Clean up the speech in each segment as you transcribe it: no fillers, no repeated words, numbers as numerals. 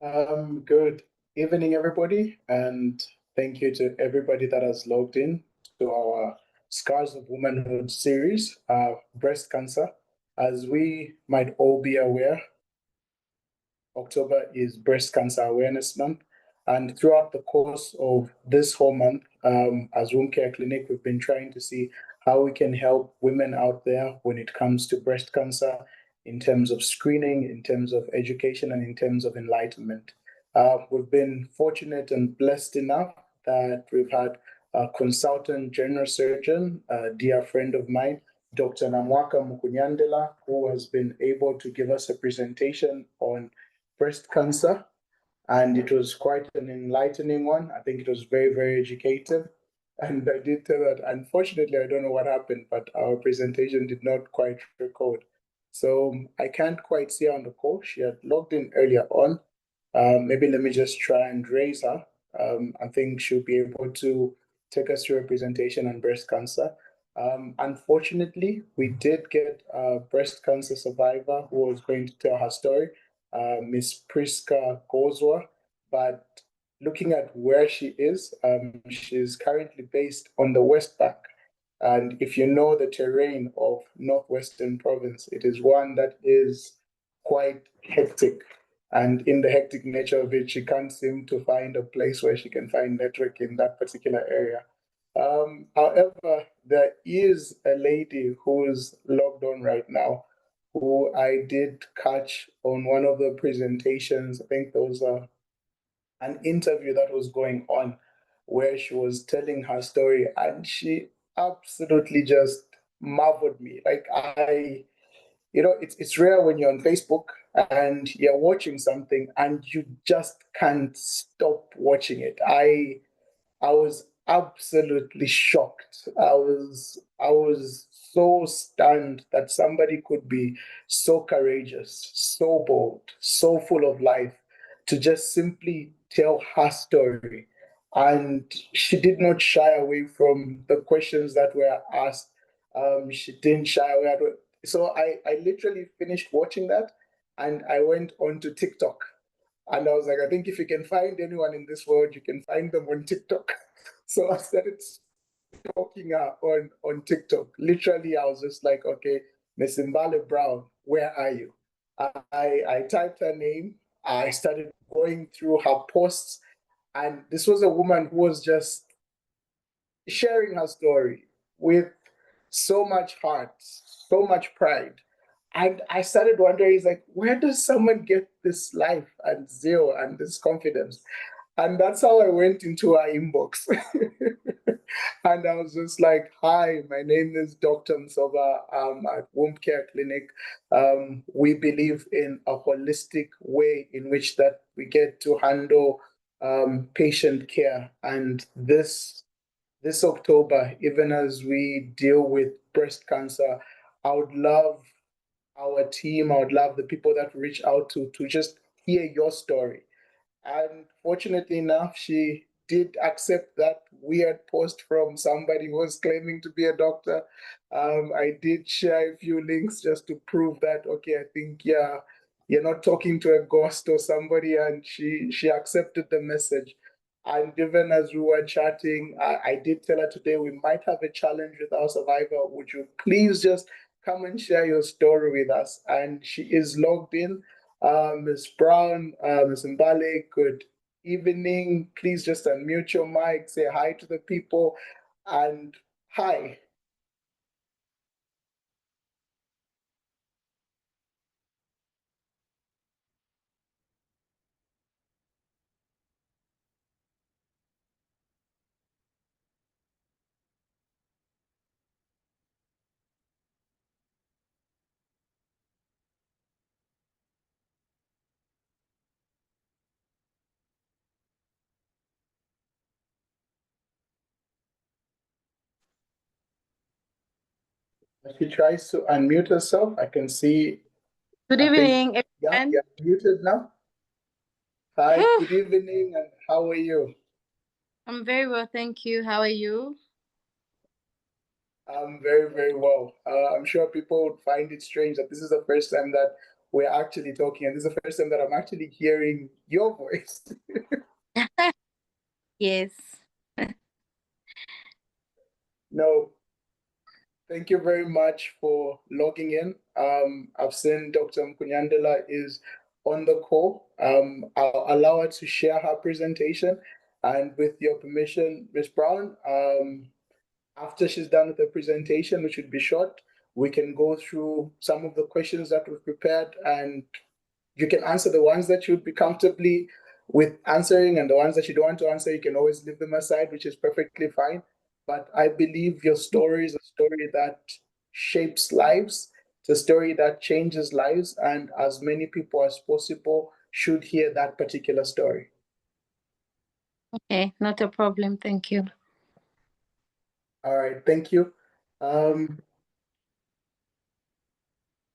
Good evening, everybody, and thank you to everybody that has logged in to our Scars of Womanhood series, breast cancer. As we might all be aware, October is Breast Cancer Awareness Month, and throughout the course of this whole month, as Womb Care Clinic, we've been trying to see how we can help women out there when it comes to breast cancer, in terms of screening, in terms of education, and in terms of enlightenment. We've been fortunate and blessed enough that we've had a consultant general surgeon, a dear friend of mine, Dr. Namwaka Mukunyandela, who has been able to give us a presentation on breast cancer, and it was quite an enlightening one. I think it was very, very educative. And I did tell that, unfortunately, I don't know what happened, but our presentation did not quite record. So I can't quite see her on the call. She had logged in earlier on. Maybe let me just try and raise her. I think she'll be able to take us through a presentation on breast cancer. Unfortunately, we did get a breast cancer survivor who was going to tell her story, Miss Priska Gozwa, but looking at where she is, she's currently based on the West Bank. And if you know the terrain of Northwestern Province, it is one that is quite hectic. And in the hectic nature of it, she can't seem to find a place where she can find network in that particular area. However, there is a lady who's logged on right now who I did catch on one of the presentations. I think there was an interview that was going on where she was telling her story, and she absolutely just marveled me. It's rare when you're on Facebook and you're watching something and you just can't stop watching it. I was absolutely shocked. I was so stunned that somebody could be so courageous, so bold, so full of life to just simply tell her story. And she did not shy away from the questions that were asked. She didn't shy away. So I literally finished watching that and I went on to TikTok. And I was like, I think if you can find anyone in this world, you can find them on TikTok. So I started stalking her on TikTok. Literally, I was just like, okay, Miss Mbale Brown, where are you? I typed her name. I started going through her posts. And this was a woman who was just sharing her story with so much heart, so much pride. And I started wondering, it's like, where does someone get this life and zeal and this confidence? And that's how I went into her inbox. And I was just like, hi, my name is Dr. Msoba at Womb Care Clinic. We believe in a holistic way in which that we get to handle patient care. And this October, even as we deal with breast cancer, I would love our team, I would love the people that reach out to just hear your story. And fortunately enough, she did accept that weird post from somebody who was claiming to be a doctor. I did share a few links just to prove that, okay, I think, yeah, you're not talking to a ghost or somebody, and she accepted the message. And even as we were chatting, I did tell her today we might have a challenge with our survivor. Would you please just come and share your story with us? And she is logged in. Ms. Brown, Ms. Mbale, good evening. Please just unmute your mic, say hi to the people, and hi. She tries to unmute herself. I can see. Good evening, Yeah, everyone. you're muted now. Hi, good evening, and how are you? I'm very well, thank you. How are you? I'm very, very well. I'm sure people would find it strange that this is the first time that we're actually talking, and this is the first time that I'm actually hearing your voice. Yes. No, thank you very much for logging in. I've seen Dr. Mukunyandela is on the call. I'll allow her to share her presentation. And with your permission, Ms. Brown, after she's done with the presentation, which would be short, we can go through some of the questions that we've prepared, and you can answer the ones that you'd be comfortably with answering, and the ones that you don't want to answer, you can always leave them aside, which is perfectly fine. But I believe your story is a story that shapes lives. It's a story that changes lives, and as many people as possible should hear that particular story. Okay, not a problem. Thank you. All right, thank you.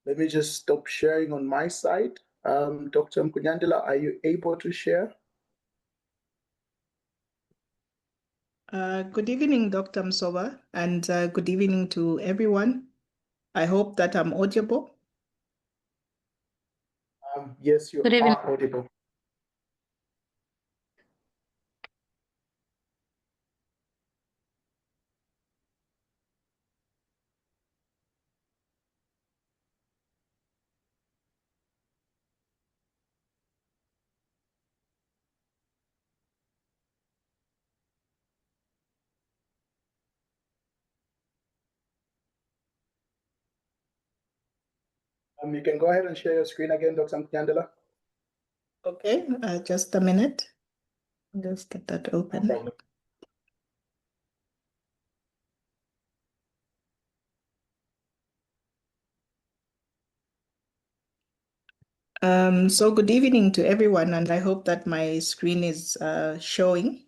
Let me just stop sharing on my side. Dr. Mukunyandela, are you able to share? Good evening, Dr. Msoba, and good evening to everyone. I hope that I'm audible. Yes, you Good evening. are audible. You can go ahead and share your screen again, Dr. Mukunyandela. Okay, just a minute. Just get that No open. problem. So good evening to everyone, and I hope that my screen is showing.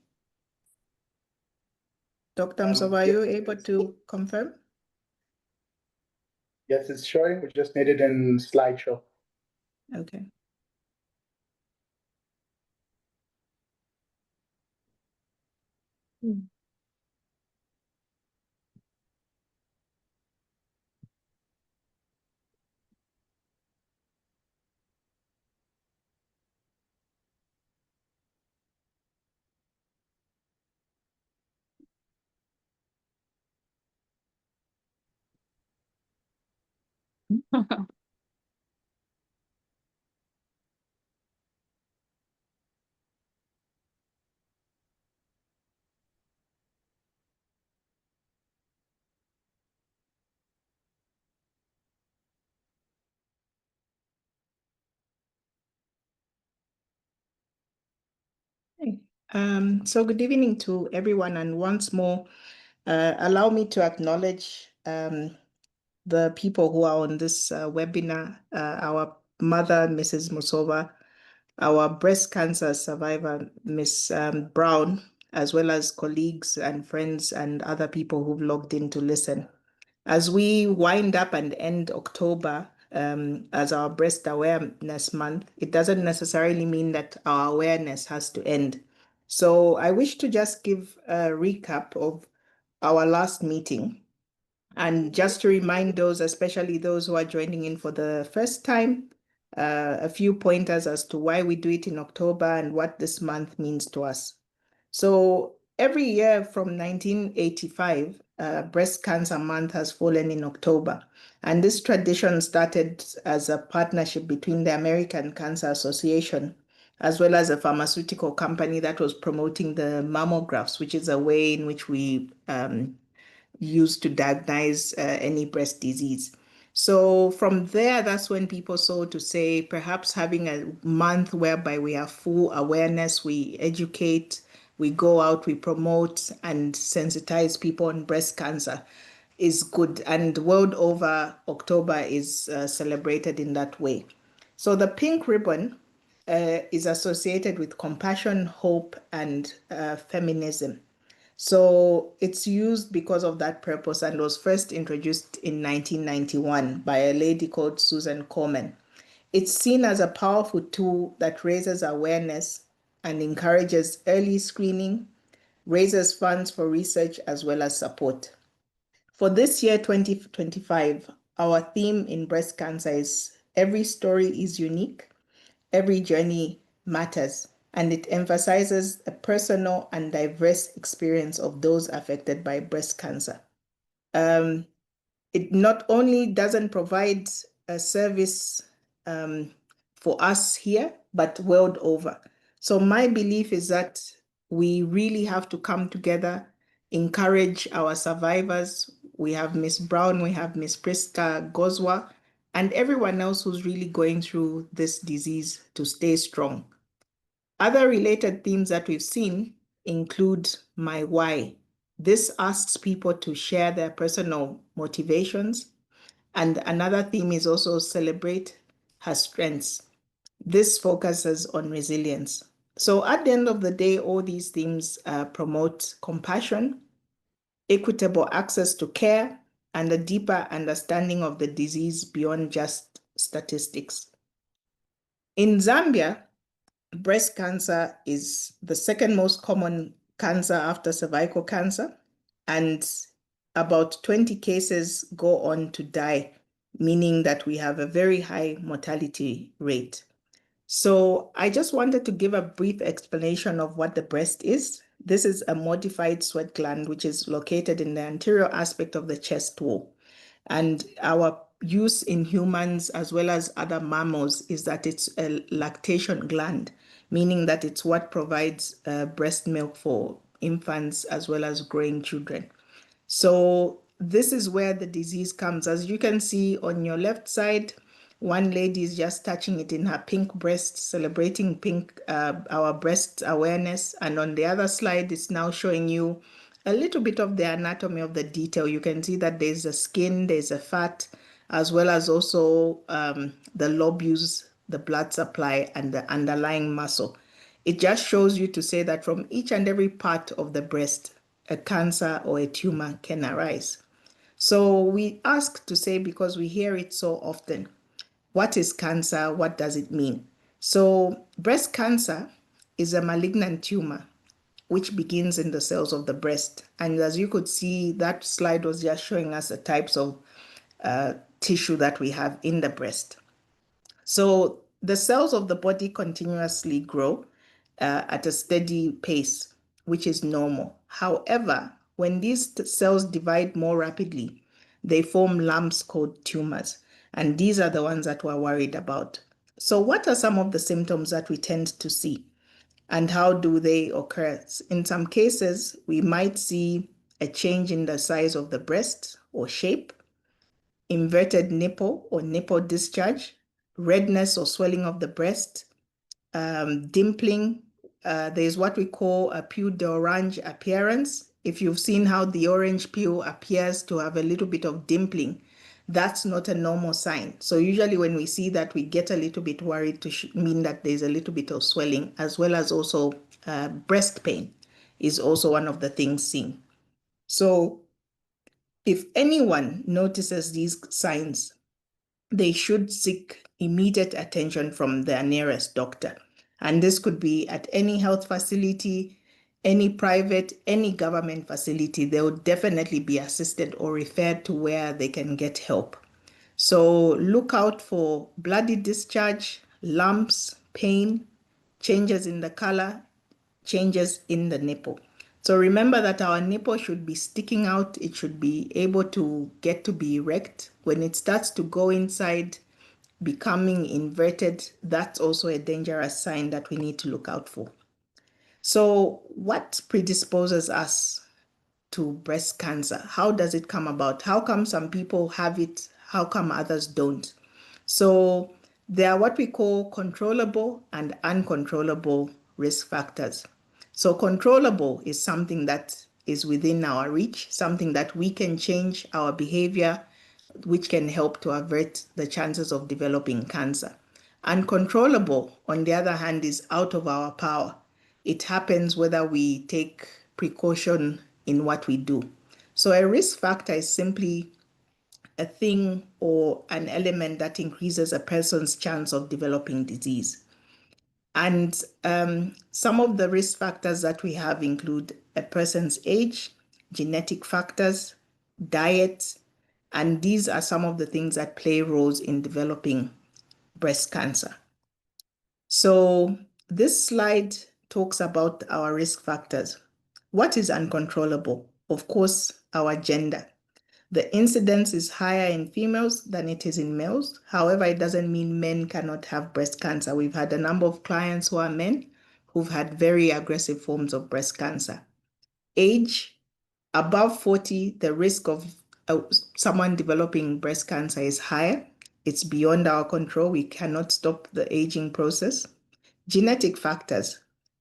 Dr. Msoba, are you able to confirm? Yes, it's showing. We just need it in slideshow. Okay. So good evening to everyone, and once more, allow me to acknowledge the people who are on this webinar, our mother, Mrs. Musova, our breast cancer survivor, Ms. Brown, as well as colleagues and friends and other people who've logged in to listen. As we wind up and end October as our Breast Awareness Month, it doesn't necessarily mean that our awareness has to end. So I wish to just give a recap of our last meeting. And just to remind those, especially those who are joining in for the first time, a few pointers as to why we do it in October and what this month means to us. So every year from 1985, Breast Cancer Month has fallen in October. And this tradition started as a partnership between the American Cancer Association as well as a pharmaceutical company that was promoting the mammographs, which is a way in which we used to diagnose any breast disease. So from there, that's when people saw to say perhaps having a month whereby we have full awareness, we educate, we go out, we promote and sensitize people on breast cancer is good. And world over, October is celebrated in that way. So the pink ribbon is associated with compassion, hope, and feminism. So it's used because of that purpose and was first introduced in 1991 by a lady called Susan Komen. It's seen as a powerful tool that raises awareness and encourages early screening, raises funds for research as well as support. For this year, 2025, our theme in breast cancer is Every story is unique. Every journey matters, and it emphasizes a personal and diverse experience of those affected by breast cancer. It not only doesn't provide a service for us here, but world over. So my belief is that we really have to come together, encourage our survivors. We have Miss Brown, we have Miss Priska Goswa, and everyone else who's really going through this disease to stay strong. Other related themes that we've seen include my why. This asks people to share their personal motivations. And another theme is also celebrate her strengths. This focuses on resilience. So at the end of the day, all these themes promote compassion, equitable access to care, and a deeper understanding of the disease beyond just statistics. In Zambia, breast cancer is the second most common cancer after cervical cancer, and about 20 cases go on to die, meaning that we have a very high mortality rate. So I just wanted to give a brief explanation of what the breast is. This is a modified sweat gland, which is located in the anterior aspect of the chest wall. And our use in humans as well as other mammals is that it's a lactation gland, meaning that it's what provides breast milk for infants as well as growing children. So this is where the disease comes. As you can see on your left side, one lady is just touching it in her pink breast, celebrating our breast awareness. And on the other slide, it's now showing you a little bit of the anatomy of the detail. You can see that there's a skin, there's a fat, as well as also the lobules, the blood supply, and the underlying muscle. It just shows you to say that from each and every part of the breast, a cancer or a tumor can arise. So we ask to say, because we hear it so often, what is cancer? What does it mean? So breast cancer is a malignant tumor which begins in the cells of the breast. And as you could see, that slide was just showing us the types of tissue that we have in the breast. So the cells of the body continuously grow at a steady pace, which is normal. However, when these cells divide more rapidly, they form lumps called tumors. And these are the ones that we're worried about. So what are some of the symptoms that we tend to see? And how do they occur? In some cases, we might see a change in the size of the breast or shape, inverted nipple or nipple discharge, redness or swelling of the breast, dimpling. There's what we call a peau d'orange appearance. If you've seen how the orange peel appears to have a little bit of dimpling, that's not a normal sign. So usually when we see that, we get a little bit worried to mean that there's a little bit of swelling, as well as also breast pain is also one of the things seen. So if anyone notices these signs, they should seek immediate attention from their nearest doctor. And this could be at any health facility, any private, any government facility. They will definitely be assisted or referred to where they can get help. So look out for bloody discharge, lumps, pain, changes in the color, changes in the nipple. So remember that our nipple should be sticking out. It should be able to get to be erect. When it starts to go inside, becoming inverted, that's also a dangerous sign that we need to look out for. So what predisposes us to breast cancer? How does it come about? How come some people have it? How come others don't? So there are what we call controllable and uncontrollable risk factors. So controllable is something that is within our reach, something that we can change our behavior, which can help to avert the chances of developing cancer. Uncontrollable, on the other hand, is out of our power. It happens whether we take precaution in what we do. So a risk factor is simply a thing or an element that increases a person's chance of developing disease. And some of the risk factors that we have include a person's age, genetic factors, diet, and these are some of the things that play roles in developing breast cancer. So this slide talks about our risk factors. What is uncontrollable? Of course, our gender. The incidence is higher in females than it is in males. However, it doesn't mean men cannot have breast cancer. We've had a number of clients who are men who've had very aggressive forms of breast cancer. Age, above 40, the risk of someone developing breast cancer is higher. It's beyond our control. We cannot stop the aging process. Genetic factors.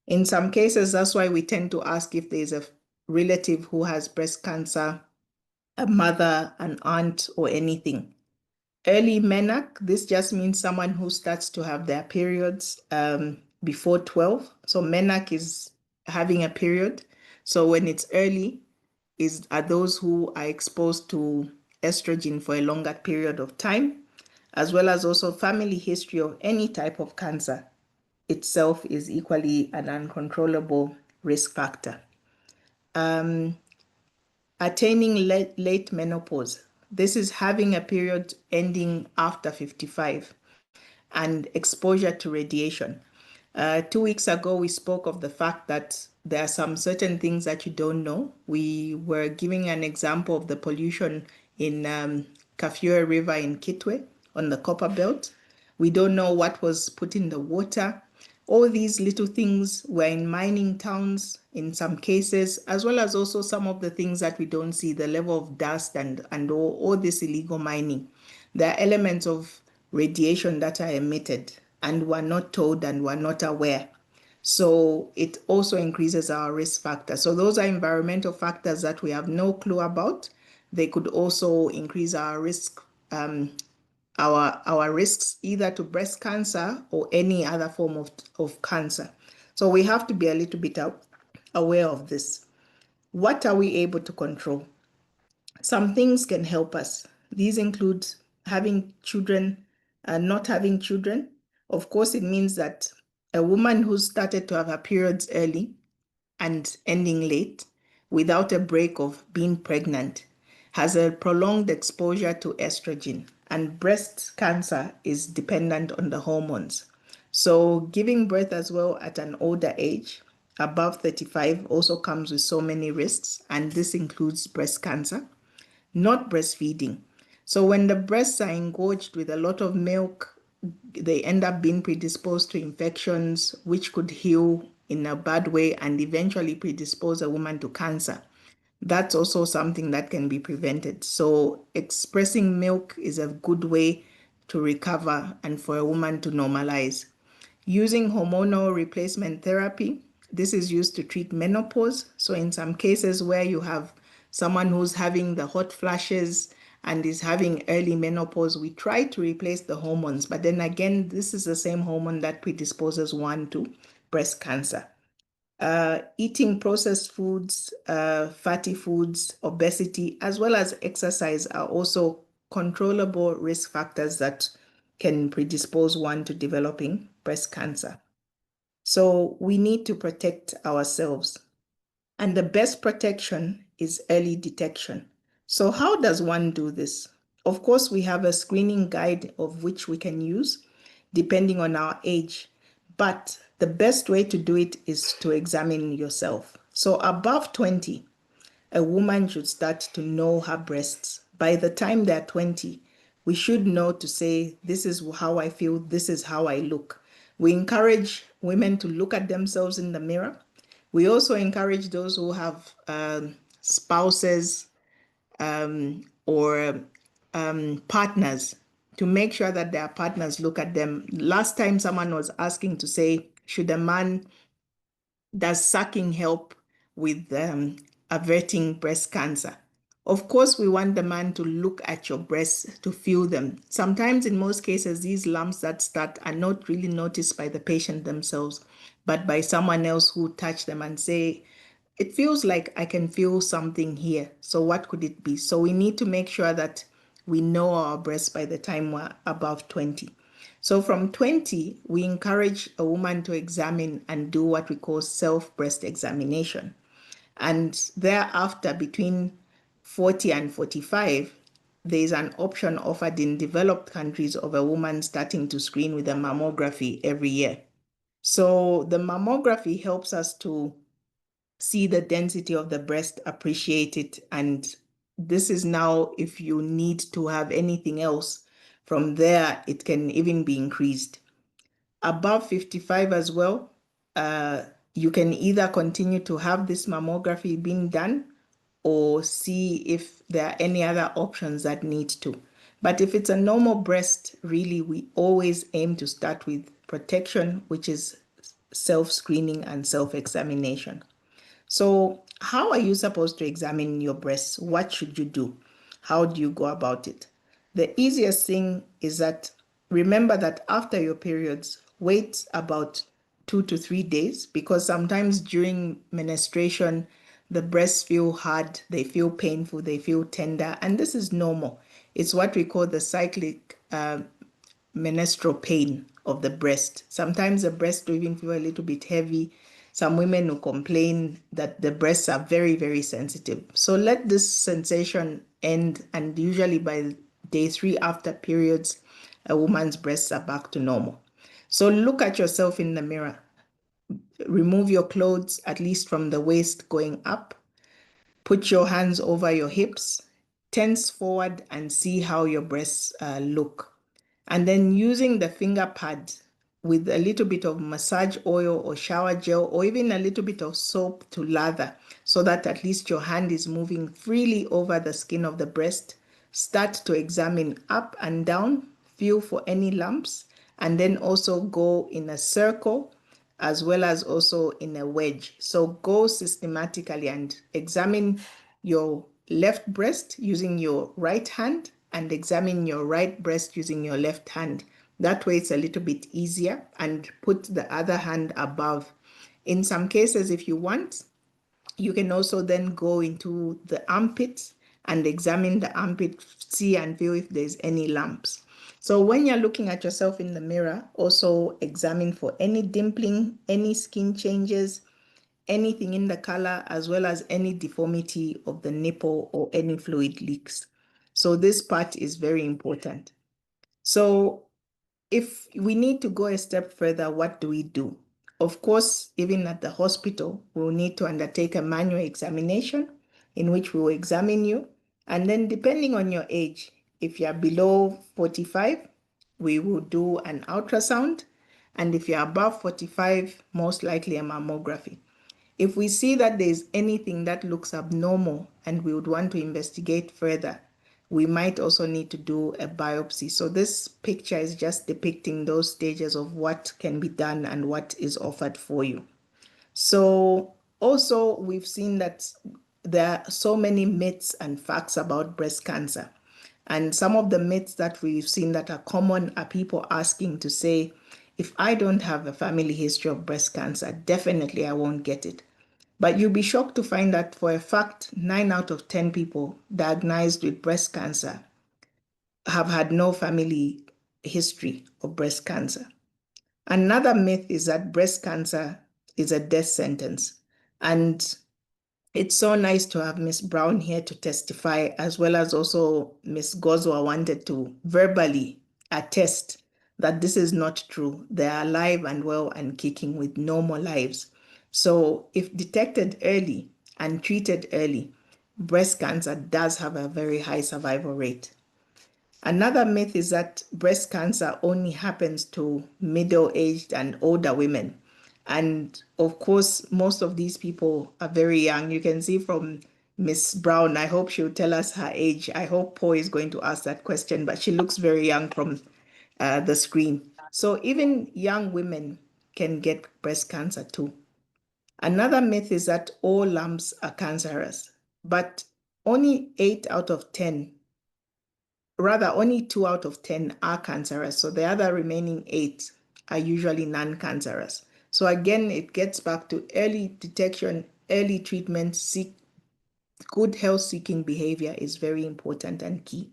In some cases, that's why we tend to ask if there's a relative who has breast cancer, a mother, an aunt, or anything. Early menarche, this just means someone who starts to have their periods before 12. So menarche is having a period. So when it's early, are those who are exposed to estrogen for a longer period of time, as well as also family history of any type of cancer itself is equally an uncontrollable risk factor. Attaining late menopause. This is having a period ending after 55 and exposure to radiation. 2 weeks ago, we spoke of the fact that there are some certain things that you don't know. We were giving an example of the pollution in Kafue River in Kitwe on the Copper Belt. We don't know what was put in the water. All these little things were in mining towns in some cases, as well as also some of the things that we don't see, the level of dust and all this illegal mining. There are elements of radiation that are emitted and we're not told and we're not aware. So it also increases our risk factor. So those are environmental factors that we have no clue about. They could also increase our risk, our risks either to breast cancer or any other form of cancer. So we have to be a little bit aware of this. What are we able to control? Some things can help us. These include having children and not having children. Of course, it means that a woman who started to have her periods early and ending late without a break of being pregnant has a prolonged exposure to estrogen, and breast cancer is dependent on the hormones. So giving birth as well at an older age, above 35, also comes with so many risks, and this includes breast cancer. Not breastfeeding. So when the breasts are engorged with a lot of milk, they end up being predisposed to infections, which could heal in a bad way and eventually predispose a woman to cancer. That's also something that can be prevented. So expressing milk is a good way to recover and for a woman to normalize. Using hormonal replacement therapy, this is used to treat menopause. So in some cases where you have someone who's having the hot flashes and is having early menopause, we try to replace the hormones. But then again, this is the same hormone that predisposes one to breast cancer. Eating processed foods, fatty foods, obesity, as well as exercise are also controllable risk factors that can predispose one to developing breast cancer. So we need to protect ourselves. And the best protection is early detection. So how does one do this? Of course, we have a screening guide of which we can use depending on our age, but the best way to do it is to examine yourself. So above 20, a woman should start to know her breasts. By the time they're 20, we should know to say, this is how I feel, this is how I look. We encourage women to look at themselves in the mirror. We also encourage those who have spouses or partners to make sure that their partners look at them. Last time someone was asking to say, should a man, does sucking help with averting breast cancer? Of course, we want the man to look at your breasts to feel them. Sometimes, in most cases, these lumps that start are not really noticed by the patient themselves, but by someone else who touch them and say, it feels like I can feel something here. So what could it be? So we need to make sure that we know our breasts by the time we're above 20. So from 20, we encourage a woman to examine and do what we call self-breast examination. And thereafter, between 40 and 45, there's an option offered in developed countries of a woman starting to screen with a mammography every year. So the mammography helps us to see the density of the breast, appreciate it, and this is now, if you need to have anything else, from there, it can even be increased. Above 55 as well, you can either continue to have this mammography being done or see if there are any other options that need to. But if it's a normal breast, really, we always aim to start with protection, which is self-screening and self-examination. So how are you supposed to examine your breasts? What should you do? How do you go about it? The easiest thing is that remember that after your periods, wait about 2 to 3 days, because sometimes during menstruation, the breasts feel hard, they feel painful, they feel tender, and this is normal. It's what we call the cyclic menstrual pain of the breast. Sometimes the breast will even feel a little bit heavy. Some women will complain that the breasts are very, very sensitive. So let this sensation end, and usually by day 3 after periods, a woman's breasts are back to normal. So look at yourself in the mirror. Remove your clothes, at least from the waist going up. Put your hands over your hips, tense forward, and see how your breasts look. And then using the finger pad with a little bit of massage oil or shower gel or even a little bit of soap to lather, so that at least your hand is moving freely over the skin of the breast. Start to examine up and down, feel for any lumps, and then also go in a circle as well as also in a wedge. So go systematically and examine your left breast using your right hand and examine your right breast using your left hand. That way it's a little bit easier, and put the other hand above. In some cases, if you want, you can also then go into the armpits and examine the armpit, see and feel if there's any lumps. So when you're looking at yourself in the mirror, also examine for any dimpling, any skin changes, anything in the color, as well as any deformity of the nipple or any fluid leaks. So this part is very important. So if we need to go a step further, what do we do? Of course, even at the hospital, we'll need to undertake a manual examination in which we will examine you. And then depending on your age, if you're below 45, we will do an ultrasound. And if you're above 45, most likely a mammography. If we see that there's anything that looks abnormal and we would want to investigate further, we might also need to do a biopsy. So this picture is just depicting those stages of what can be done and what is offered for you. So also we've seen that there are so many myths and facts about breast cancer. And some of the myths that we've seen that are common are people asking to say, if I don't have a family history of breast cancer, definitely I won't get it. But you'll be shocked to find that for a fact, 9 out of 10 people diagnosed with breast cancer have had no family history of breast cancer. Another myth is that breast cancer is a death sentence. And it's so nice to have Miss Brown here to testify, as well as also Miss Gozwa wanted to verbally attest that this is not true. They are alive and well and kicking with normal lives. So if detected early and treated early, breast cancer does have a very high survival rate. Another myth is that breast cancer only happens to middle-aged and older women. And of course, most of these people are very young. You can see from Miss Brown, I hope she'll tell us her age. I hope Paul is going to ask that question, but she looks very young from the screen. So even young women can get breast cancer too. Another myth is that all lumps are cancerous, but only 8 out of 10, rather only 2 out of 10 are cancerous. So the other remaining 8 are usually non-cancerous. So again, it gets back to early detection, early treatment, good health-seeking behavior is very important and key.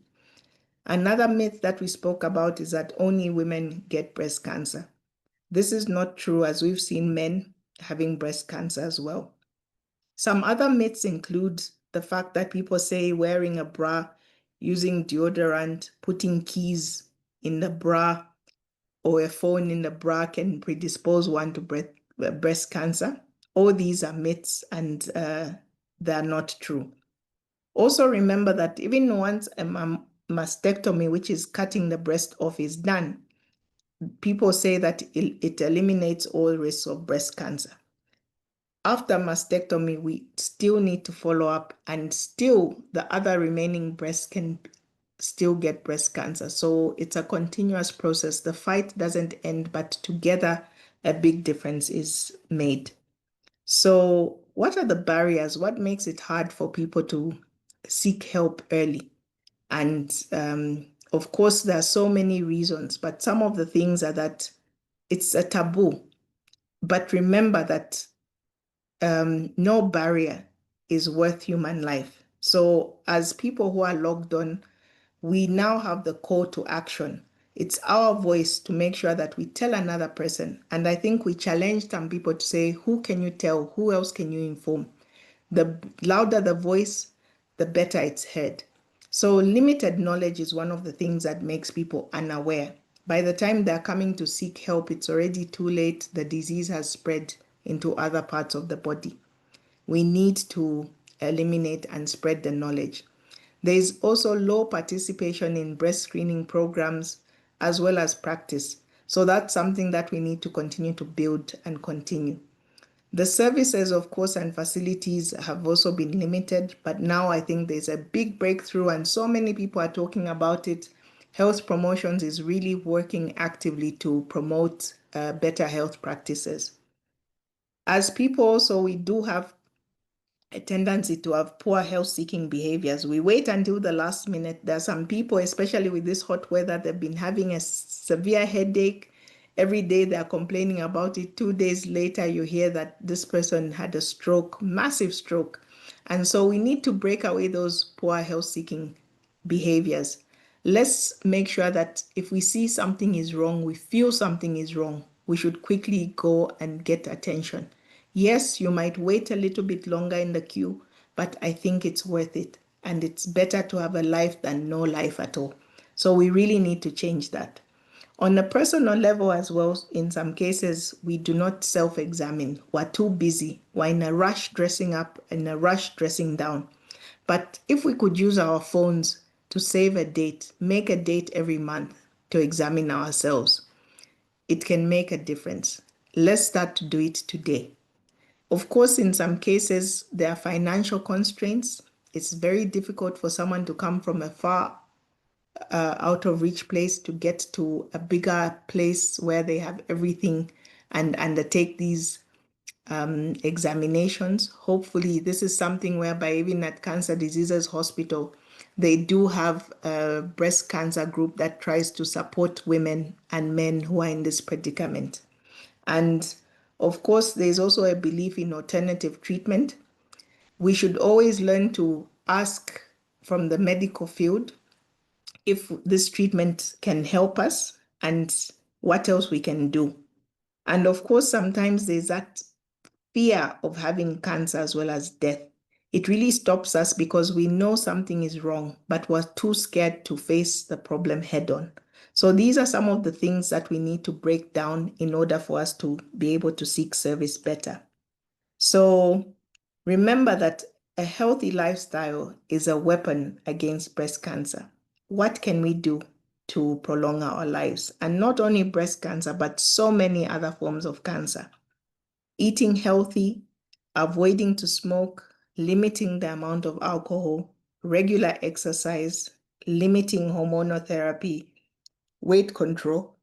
Another myth that we spoke about is that only women get breast cancer. This is not true, as we've seen men having breast cancer as well. Some other myths include the fact that people say wearing a bra using deodorant, putting keys in the bra or a phone in the bra can predispose one to breast cancer. All these are myths and they're not true. Also remember that even once a mastectomy, which is cutting the breast off, is done, people say that it eliminates all risks of breast cancer. After mastectomy, we still need to follow up, and still the other remaining breasts can still get breast cancer. So it's a continuous process. The fight doesn't end, but together a big difference is made. So what are the barriers? What makes it hard for people to seek help early? And of course, there are so many reasons, but some of the things are that it's a taboo. But remember that no barrier is worth human life. So as people who are logged on, we now have the call to action. It's our voice to make sure that we tell another person. And I think we challenged some people to say, who can you tell? Who else can you inform? The louder the voice, the better it's heard. So limited knowledge is one of the things that makes people unaware. By the time they're coming to seek help, it's already too late. The disease has spread into other parts of the body. We need to eliminate and spread the knowledge. There is also low participation in breast screening programs as well as practice. So that's something that we need to continue to build and continue. The services, of course, and facilities have also been limited, but now I think there's a big breakthrough and so many people are talking about it. Health Promotions is really working actively to promote better health practices. As people also, we do have a tendency to have poor health-seeking behaviors. We wait until the last minute. There are some people, especially with this hot weather, they've been having a severe headache. Every day they're complaining about it. 2 days later, you hear that this person had a stroke, massive stroke. And so we need to break away those poor health-seeking behaviors. Let's make sure that if we see something is wrong, we feel something is wrong, we should quickly go and get attention. Yes, you might wait a little bit longer in the queue, but I think it's worth it. And it's better to have a life than no life at all. So we really need to change that. On a personal level as well, in some cases, we do not self-examine. We're too busy. We're in a rush dressing up, in a rush dressing down. But if we could use our phones to save a date, make a date every month to examine ourselves, it can make a difference. Let's start to do it today. Of course, in some cases, there are financial constraints. It's very difficult for someone to come from a far out of reach place to get to a bigger place where they have everything and undertake these examinations. Hopefully, this is something whereby even at Cancer Diseases Hospital, they do have a breast cancer group that tries to support women and men who are in this predicament. And of course, there's also a belief in alternative treatment. We should always learn to ask from the medical field if this treatment can help us and what else we can do. And of course, sometimes there's that fear of having cancer as well as death. It really stops us because we know something is wrong, but we're too scared to face the problem head on. So these are some of the things that we need to break down in order for us to be able to seek service better. So remember that a healthy lifestyle is a weapon against breast cancer. What can we do to prolong our lives? And not only breast cancer, but so many other forms of cancer. Eating healthy, avoiding to smoke, limiting the amount of alcohol, regular exercise, limiting hormonal therapy, weight control,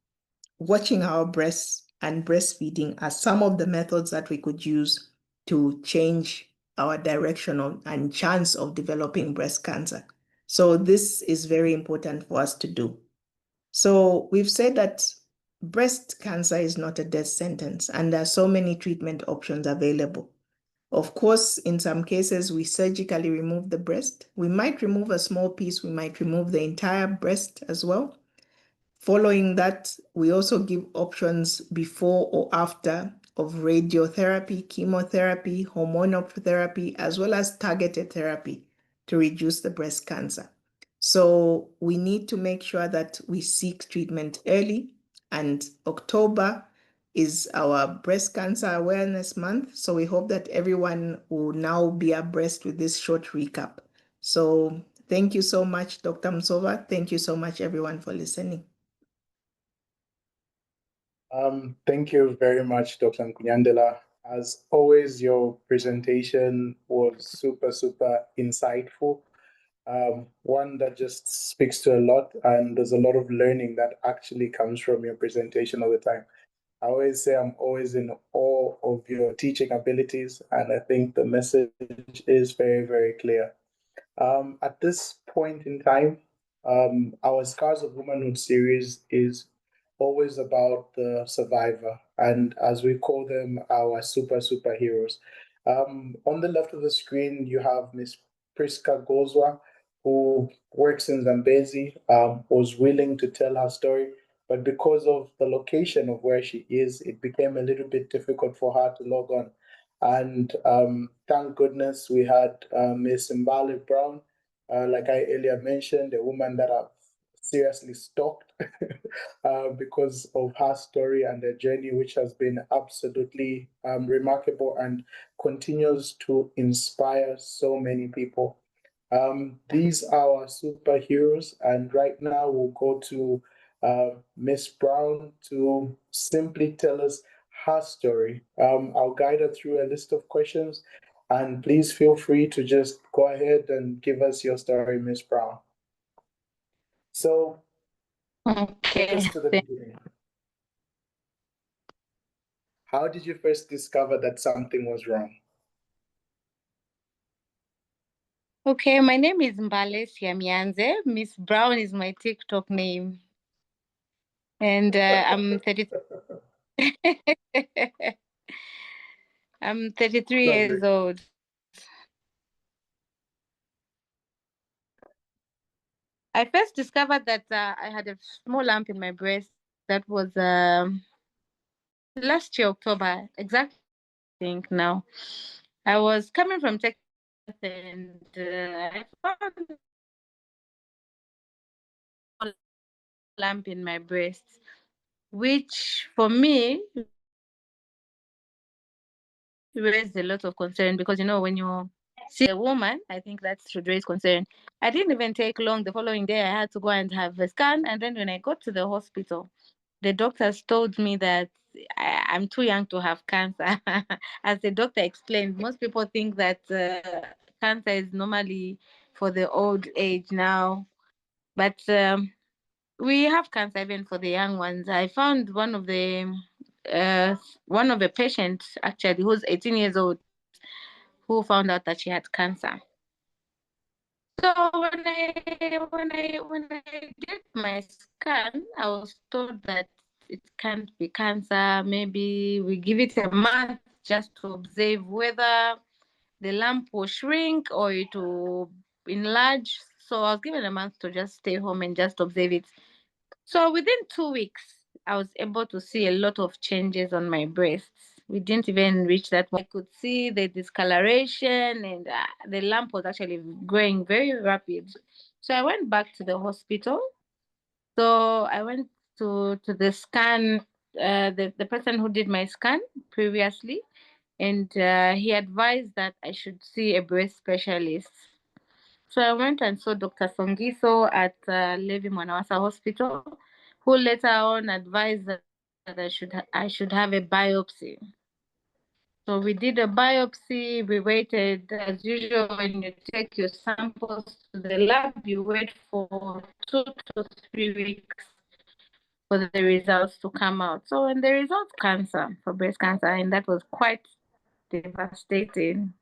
watching our breasts, and breastfeeding are some of the methods that we could use to change our direction and chance of developing breast cancer. So this is very important for us to do. So we've said that breast cancer is not a death sentence, and there are so many treatment options available. Of course, in some cases, we surgically remove the breast. We might remove a small piece. We might remove the entire breast as well. Following that, we also give options before or after of radiotherapy, chemotherapy, hormonal therapy, as well as targeted therapy to reduce the breast cancer. So we need to make sure that we seek treatment early. And October is our breast cancer awareness month. So we hope that everyone will now be abreast with this short recap. So thank you so much, Dr. Msova. Thank you so much, everyone, for listening. Thank you very much, Dr. Mukunyandela. As always, your presentation was super, super insightful. One that just speaks to a lot, and there's a lot of learning that actually comes from your presentation all the time. I always say I'm always in awe of your teaching abilities, and I think the message is very, very clear. At this point in time, our Scars of Womanhood series is always about the survivor, and as we call them, our superheroes. On the left of the screen, you have Miss Priska Gozwa, who works in Zambezi, was willing to tell her story, but because of the location of where she is, it became a little bit difficult for her to log on. And thank goodness we had Miss Mbale Brown, like I earlier mentioned, a woman that I've seriously stalked because of her story and her journey, which has been absolutely remarkable and continues to inspire so many people. These are our superheroes, and right now we'll go to Miss Brown to simply tell us her story. I'll guide her through a list of questions, and please feel free to just go ahead and give us your story, Miss Brown. So, take us to the beginning. How did you first discover that something was wrong? Okay, my name is Mbale Siamianze. Miss Brown is my TikTok name. And I'm 33 years old. I first discovered that I had a small lump in my breast. That was last year, October, exactly, I think now. I was coming from Texas and I found a lump in my breast, which for me raised a lot of concern because, when you see a woman, I think that should raise concern. I didn't even take long. The following day, I had to go and have a scan. And then when I got to the hospital, the doctors told me that I'm too young to have cancer. As the doctor explained, most people think that cancer is normally for the old age now. But we have cancer even for the young ones. I found one of the patients actually who's 18 years old who found out that she had cancer. So when I did my scan, I was told that it can't be cancer. Maybe we give it a month just to observe whether the lump will shrink or it will enlarge. So I was given a month to just stay home and just observe it. So within 2 weeks, I was able to see a lot of changes on my breasts. We didn't even reach that point. I could see the discoloration and the lump was actually growing very rapid. So I went back to the hospital. So I went to the scan, the person who did my scan previously, and he advised that I should see a breast specialist. So I went and saw Dr. Songiso at Levi Mwanawasa Hospital, who later on advised that I should have a biopsy. So we did a biopsy. We waited, as usual, when you take your samples to the lab, you wait for 2 to 3 weeks for the results to come out. So when the results cancer for breast cancer, and that was quite devastating.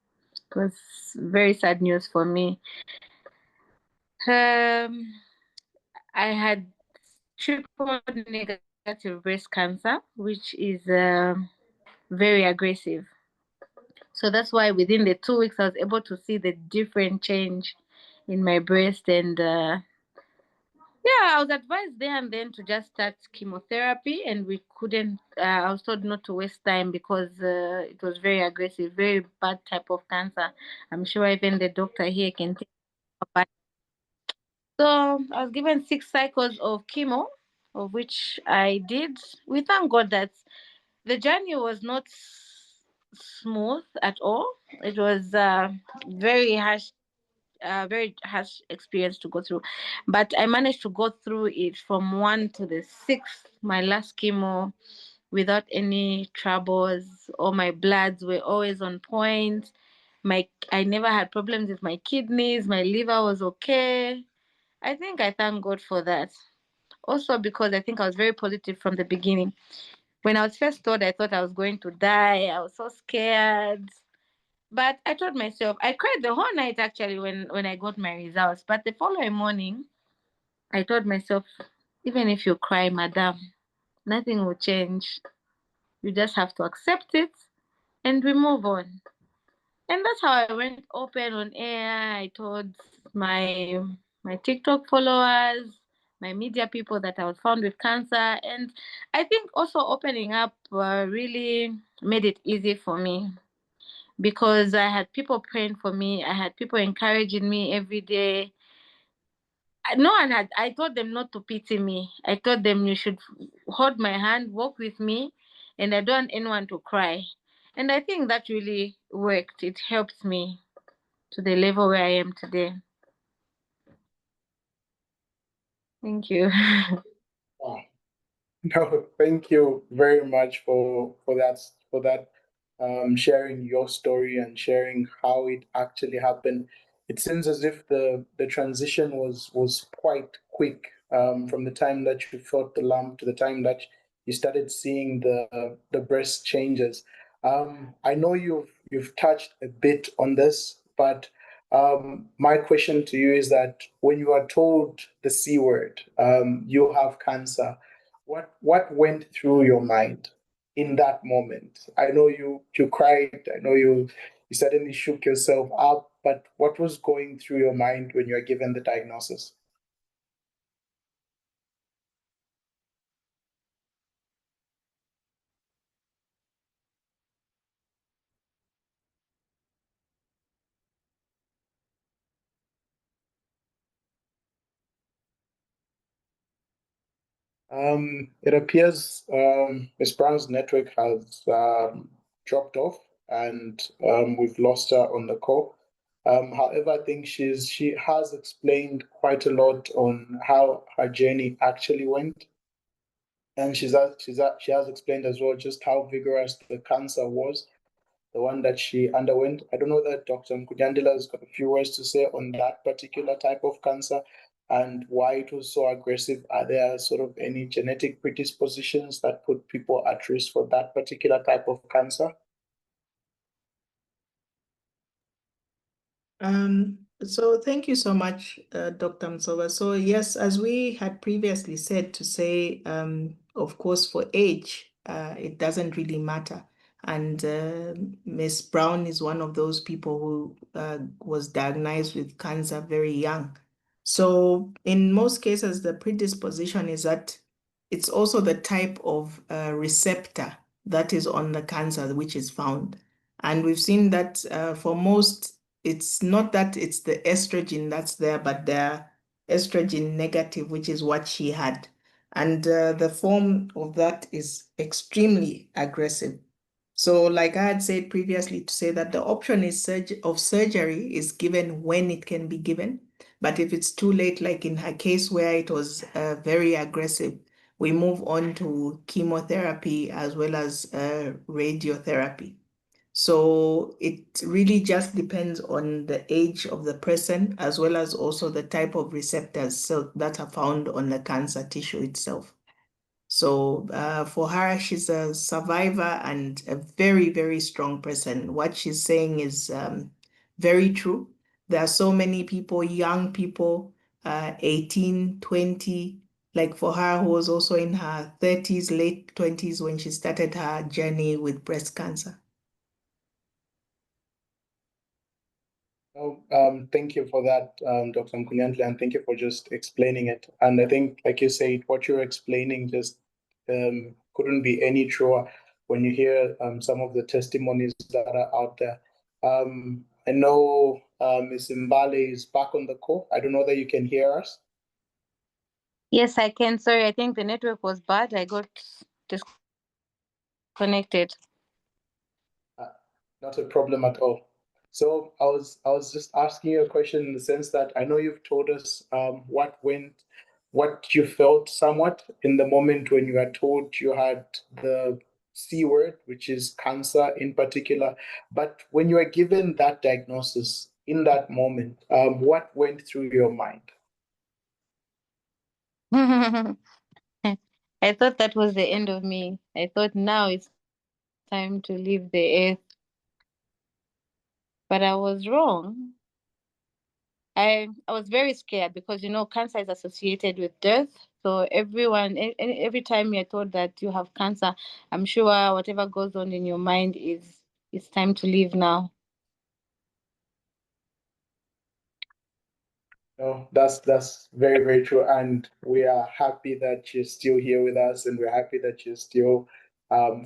It was very sad news for me. I had triple negative breast cancer, which is very aggressive. So that's why within the 2 weeks, I was able to see the different change in my breast. And I was advised there and then to just start chemotherapy. And we couldn't, I was told not to waste time because it was very aggressive, very bad type of cancer. I'm sure even the doctor here can think about. So I was given 6 cycles of chemo, of which I did. We thank God that the journey was not smooth at all. It was very harsh experience to go through, but I managed to go through it from 1 to the 6th, my last chemo, without any troubles. All my bloods were always on point. I never had problems with my kidneys. My liver was okay. I think I thank God for that. Also, because I think I was very positive from the beginning. When I was first told, I thought I was going to die. I was so scared. But I told myself, I cried the whole night actually when I got my results. But the following morning, I told myself, even if you cry, madam, nothing will change. You just have to accept it and we move on. And that's how I went open on air. I told my my TikTok followers, my media people that I was found with cancer, and I think also opening up really made it easy for me because I had people praying for me. I had people encouraging me every day. No one had. I told them not to pity me. I told them you should hold my hand, walk with me, and I don't want anyone to cry. And I think that really worked. It helped me to the level where I am today. Thank you. Wow. No, thank you very much for that sharing your story and sharing how it actually happened. It seems as if the transition was quite quick from the time that you felt the lump to the time that you started seeing the breast changes. I know you've touched a bit on this, but my question to you is that when you are told the C word, you have cancer, what went through your mind in that moment? I know you cried. I know you suddenly shook yourself up. But what was going through your mind when you were given the diagnosis? It appears Miss Brown's network has dropped off, and we've lost her on the call. However, I think she has explained quite a lot on how her journey actually went, and she has explained as well just how vigorous the cancer was, the one that she underwent. I don't know that Dr. Mukunyandela has got a few words to say on that particular type of cancer and why it was so aggressive. Are there sort of any genetic predispositions that put people at risk for that particular type of cancer? So thank you so much, Dr. Msova. So yes, as we had previously said, to say, of course, for age, it doesn't really matter. And Miss Brown is one of those people who was diagnosed with cancer very young. So in most cases, the predisposition is that it's also the type of receptor that is on the cancer which is found. And we've seen that for most, it's not that it's the estrogen that's there, but they're estrogen negative, which is what she had. And the form of that is extremely aggressive. So like I had said previously, to say that the option of surgery is given when it can be given. But if it's too late, like in her case where it was very aggressive, we move on to chemotherapy as well as radiotherapy. So it really just depends on the age of the person as well as also the type of receptors that are found on the cancer tissue itself. So for her, she's a survivor and a very, very strong person. What she's saying is very true. There are so many people, young people, 18, 20, like for her, who was also in her 30s, late 20s when she started her journey with breast cancer. Oh, thank you for that, Dr. Mukunyandela, and thank you for just explaining it. And I think, like you said, what you're explaining just couldn't be any truer when you hear some of the testimonies that are out there. I know Ms. Mbale is back on the call. I don't know that you can hear us. Yes, I can. Sorry, I think the network was bad. I got disconnected. Uh, Not a problem at all. So I was just asking you a question in the sense that I know you've told us what you felt somewhat in the moment when you were told you had the C word, which is cancer in particular. But when you were given that diagnosis in that moment, what went through your mind? I thought that was the end of me. I thought now it's time to leave the earth, but I was wrong. I was very scared because cancer is associated with death. So every time you're told that you have cancer, I'm sure whatever goes on in your mind is it's time to leave now. No, that's very, very true. And we are happy that you're still here with us, and we're happy that you're still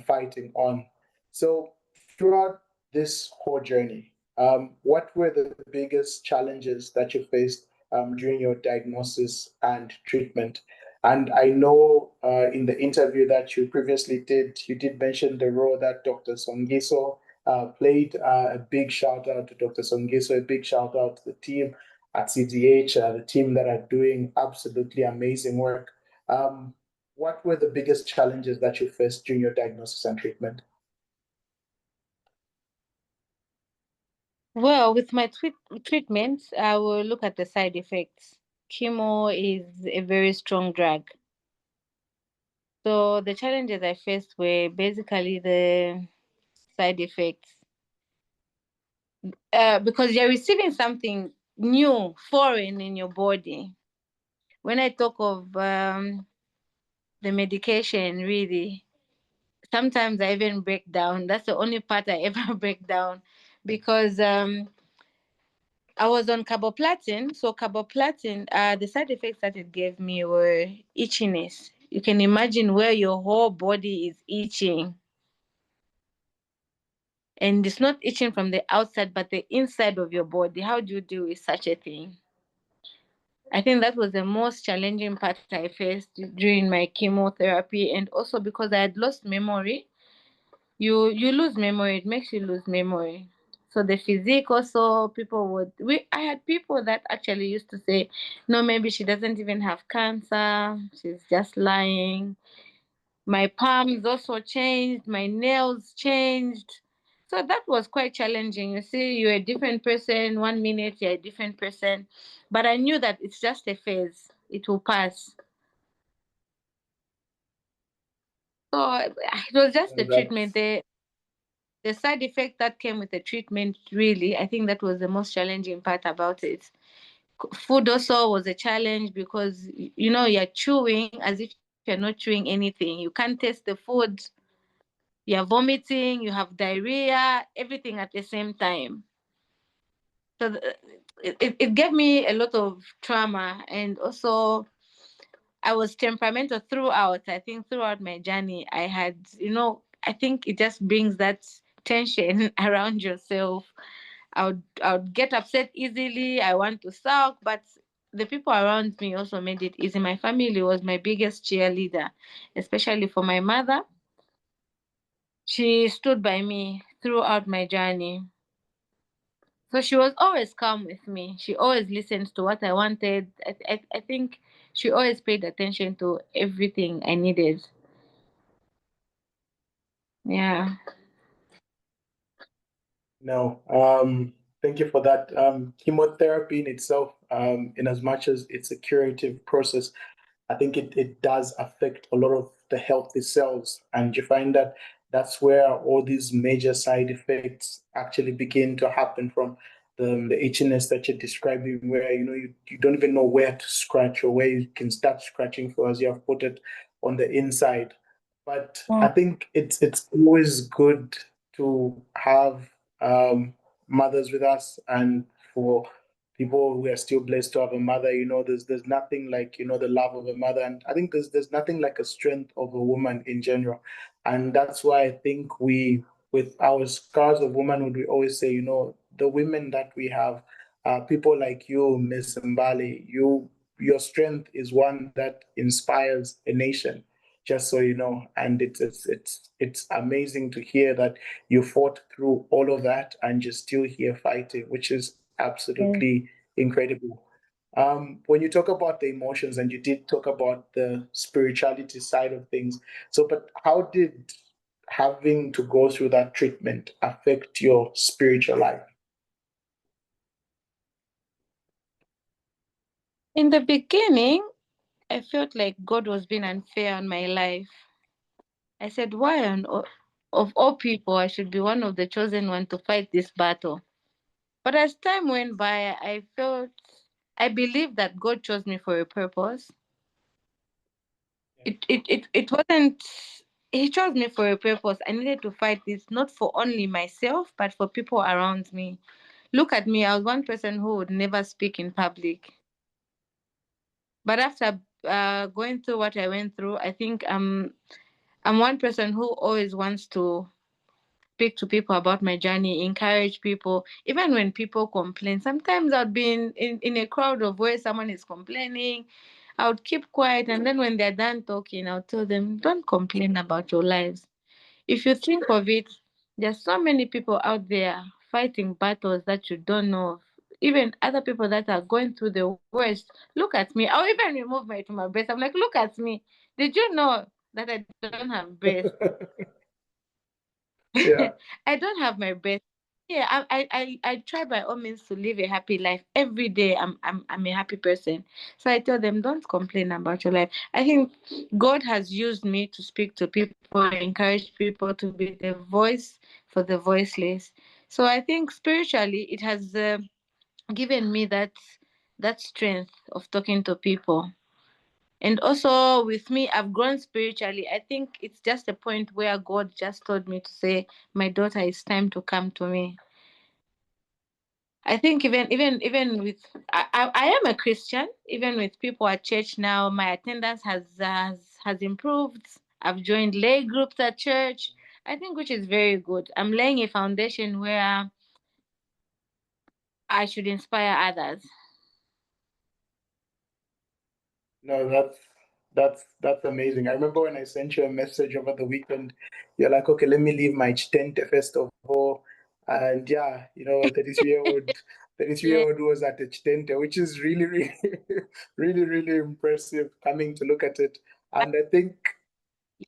fighting on. So throughout this whole journey, what were the biggest challenges that you faced during your diagnosis and treatment? And I know in the interview that you previously did, you did mention the role that Dr. Songiso played. A big shout out to Dr. Songiso, a big shout out to the team at CDH, the team that are doing absolutely amazing work. Um, what were the biggest challenges that you faced during your diagnosis and treatment? Well, with my treatment, I will look at the side effects. Chemo is a very strong drug. So the challenges I faced were basically the side effects. Because you're receiving something new, foreign in your body. When I talk of the medication, really, sometimes I even break down. That's the only part I ever break down because I was on carboplatin. So carboplatin, the side effects that it gave me were itchiness. You can imagine where your whole body is itching. And it's not itching from the outside, but the inside of your body. How do you deal with such a thing? I think that was the most challenging part I faced during my chemotherapy, and also because I had lost memory. You lose memory, it makes you lose memory. So the physique also, people would we I had people that actually used to say, no, maybe she doesn't even have cancer, she's just lying. My palms also changed, my nails changed. So that was quite challenging. You see, you're a different person. 1 minute, you're a different person. But I knew that it's just a phase, it will pass. So it was just the treatment. That's The side effect that came with the treatment, really, I think that was the most challenging part about it. Food also was a challenge because, you're chewing as if you're not chewing anything. You can't taste the food. You're vomiting, you have diarrhea, everything at the same time. So it gave me a lot of trauma. And also, I was temperamental throughout. I think throughout my journey, I think it just brings that tension around yourself. I would get upset easily. I want to sulk, but the people around me also made it easy. My family was my biggest cheerleader, especially for my mother. She stood by me throughout my journey. So she was always calm with me. She always listened to what I wanted. I think she always paid attention to everything I needed. Yeah. no. Thank you for that. Chemotherapy in itself, in as much as it's a curative process, I think it does affect a lot of the healthy cells. And you find that that's where all these major side effects actually begin to happen from the itchiness that you're describing, where you don't even know where to scratch or where you can start scratching for, as you have put it, on the inside. But I Mm. think it's always good to have mothers with us, and for people who are still blessed to have a mother, there's nothing like the love of a mother, and I think there's nothing like a strength of a woman in general, and that's why I think we, with our scars of womanhood, we always say, the women that we have, people like you, Miss Mbali, you your strength is one that inspires a nation, just so you know. And it's amazing to hear that you fought through all of that and you're still here fighting, which is absolutely incredible. When you talk about the emotions, and you did talk about the spirituality side of things, so but how did having to go through that treatment affect your spiritual life? In the beginning, I felt like God was being unfair on my life. I said, why of all people, I should be one of the chosen one to fight this battle? But as time went by, I believed that God chose me for a purpose. It wasn't, He chose me for a purpose. I needed to fight this, not for only myself, but for people around me. Look at me, I was one person who would never speak in public. But after going through what I went through, I think I'm one person who always wants to speak to people about my journey, encourage people, even when people complain. Sometimes I'd be in a crowd of where someone is complaining. I would keep quiet, and then when they're done talking, I'll tell them, don't complain about your lives. If you think of it, there's so many people out there fighting battles that you don't know of. Even other people that are going through the worst. Look at me. I'll even remove my breast. I'm like, look at me. Did you know that I don't have breast? Yeah. I don't have my breast. Yeah, I try by all means to live a happy life. Every day I'm a happy person. So I tell them, don't complain about your life. I think God has used me to speak to people, encourage people, to be the voice for the voiceless. So I think spiritually it has given me that strength of talking to people. And also with me, I've grown spiritually. I think it's just a point where God just told me to say, my daughter, it's time to come to me. I think even with I am a Christian. Even with people at church now, my attendance has improved. I've joined lay groups at church. I think, which is very good. I'm laying a foundation where I should inspire others. No, that's amazing. I remember when I sent you a message over the weekend, you're like, okay, let me leave my Chitente first of all. And yeah, 33-year-old 33-year-old was at the Chitente, which is really, really, really, really impressive coming to look at it. And I think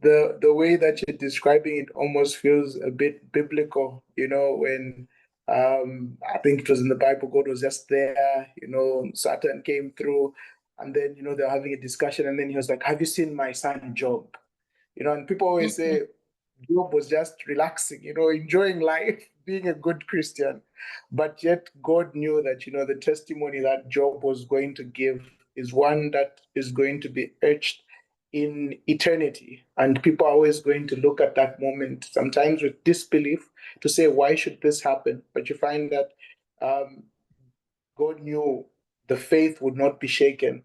the way that you're describing it almost feels a bit biblical, when I think it was in the Bible, God was just there, Satan came through, and then they're having a discussion, and then he was like, have you seen my son Job? And people always Mhm. say Job was just relaxing, enjoying life, being a good Christian. But yet God knew that, the testimony that Job was going to give is one that is going to be etched in eternity. And people are always going to look at that moment, sometimes with disbelief, to say, why should this happen? But you find that um, God knew the faith would not be shaken,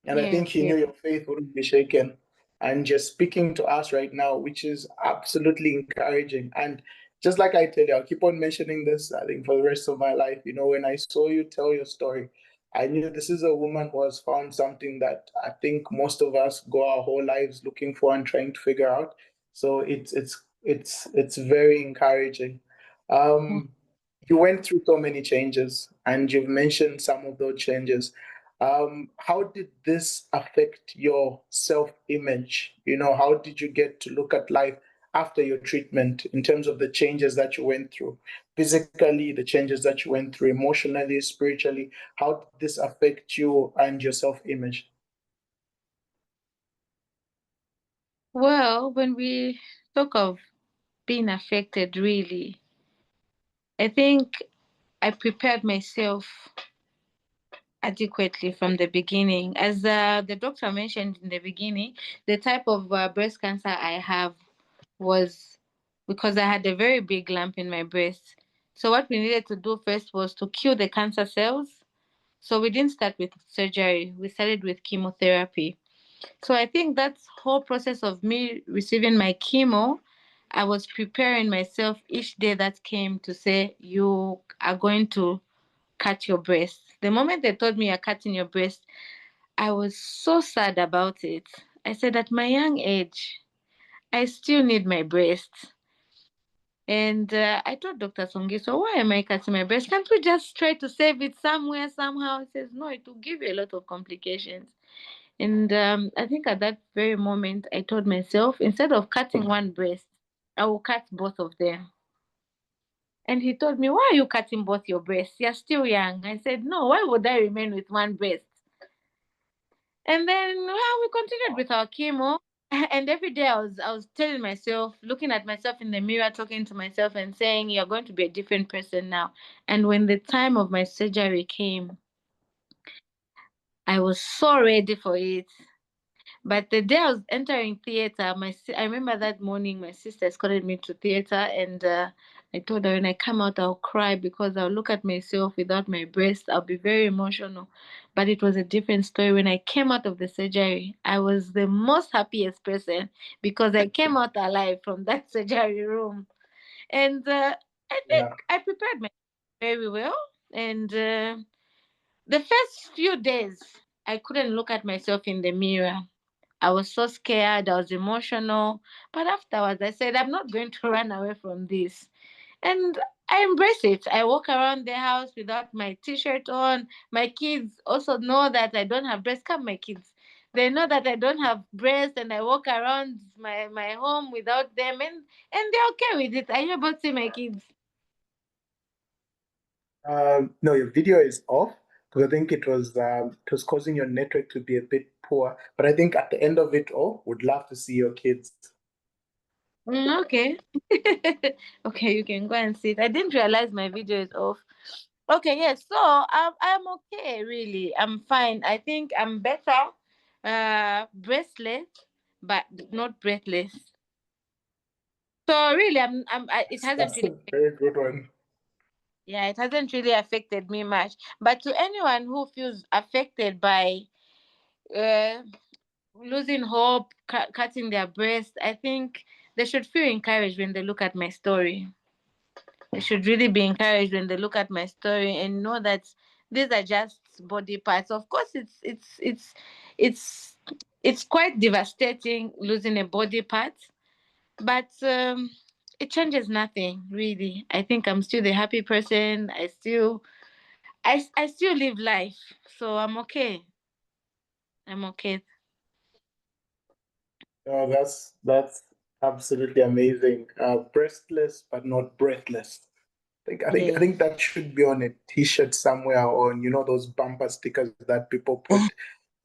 and I think Yes, he yes. knew your faith wouldn't be shaken. And just speaking to us right now, which is absolutely encouraging. And just like I tell you, I'll keep on mentioning this, I think, for the rest of my life. When I saw you tell your story, I knew this is a woman who has found something that I think most of us go our whole lives looking for and trying to figure out. So it's very encouraging. Um, you went through so many changes, and you've mentioned some of those changes. How did this affect your self-image? How did you get to look at life after your treatment in terms of the changes that you went through, physically, the changes that you went through, emotionally, spiritually? How did this affect you and your self-image? Well, when we talk of being affected, really, I think I prepared myself adequately from the beginning. As the doctor mentioned in the beginning, the type of breast cancer I have was because I had a very big lump in my breast. So what we needed to do first was to kill the cancer cells. So we didn't start with surgery. We started with chemotherapy. So I think that whole process of me receiving my chemo, I was preparing myself each day that came to say, you are going to cut your breast. The moment they told me you're cutting your breast, I was so sad about it. I said, at my young age, I still need my breast. And I told Dr. Songi, so why am I cutting my breast? Can't we just try to save it somewhere, somehow? He says, no, it will give you a lot of complications. And I think at that very moment, I told myself, instead of cutting one breast, I will cut both of them. And he told me, why are you cutting both your breasts? You're still young. I said, no, why would I remain with one breast? And then we continued with our chemo. And every day I was telling myself, looking at myself in the mirror, talking to myself and saying, you're going to be a different person now. And when the time of my surgery came, I was so ready for it. But the day I was entering theater, I remember that morning my sister escorted me to theater, and I told her when I come out I'll cry because I'll look at myself without my breast. I'll be very emotional. But it was a different story. When I came out of the surgery, I was the most happiest person because I came out alive from that surgery room. And I think Yeah. I prepared myself very well. And the first few days, I couldn't look at myself in the mirror. I was so scared, I was emotional. But afterwards, I said, I'm not going to run away from this. And I embrace it. I walk around the house without my t shirt on. My kids also know that I don't have breasts. Come, my kids. They know that I don't have breasts, and I walk around my home without them, and they're okay with it. Are you able to see my kids? No, your video is off because I think it was causing your network to be a bit poor. But I think at the end of it all, would love to see your kids. Okay. Okay, you can go and see it. I didn't realize my video is off. Okay, yes. So I'm okay, really. I'm fine. I think I'm better. Breathless, but not breathless. So really, it hasn't That's really, a very good one. yeah, it hasn't really affected me much. But to anyone who feels affected by uh, losing hope, cutting their breast, I think they should feel encouraged when they look at my story. They should really be encouraged when they look at my story and know that these are just body parts. Of course, it's it's quite devastating losing a body part, but it changes nothing really. I think I'm still the happy person. I still live life, so I'm okay. I'm okay. Oh, that's absolutely amazing. Breastless but not breathless. Yes. I think that should be on a t-shirt somewhere, or those bumper stickers that people put. I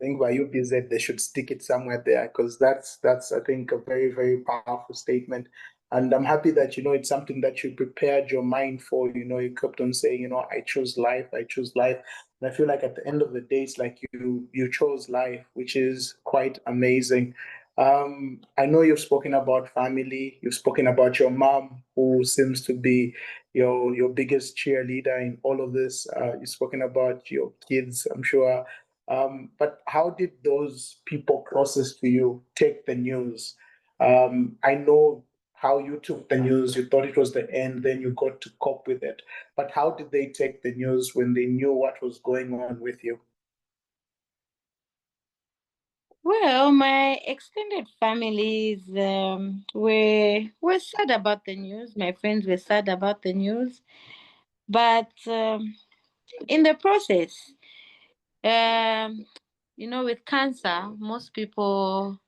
think by UBZ they should stick it somewhere there because that's I think a very, very powerful statement. And I'm happy that it's something that you prepared your mind for. You kept on saying, I choose life, I choose life. And I feel like at the end of the day, it's like you chose life, which is quite amazing. I know you've spoken about family, you've spoken about your mom, who seems to be your biggest cheerleader in all of this. You've spoken about your kids, I'm sure. But how did those people closest to you take the news? I know how you took the news. You thought it was the end, then you got to cope with it. But how did they take the news when they knew what was going on with you? Well, my extended families were sad about the news. My friends were sad about the news, but in the process, um, with cancer, most people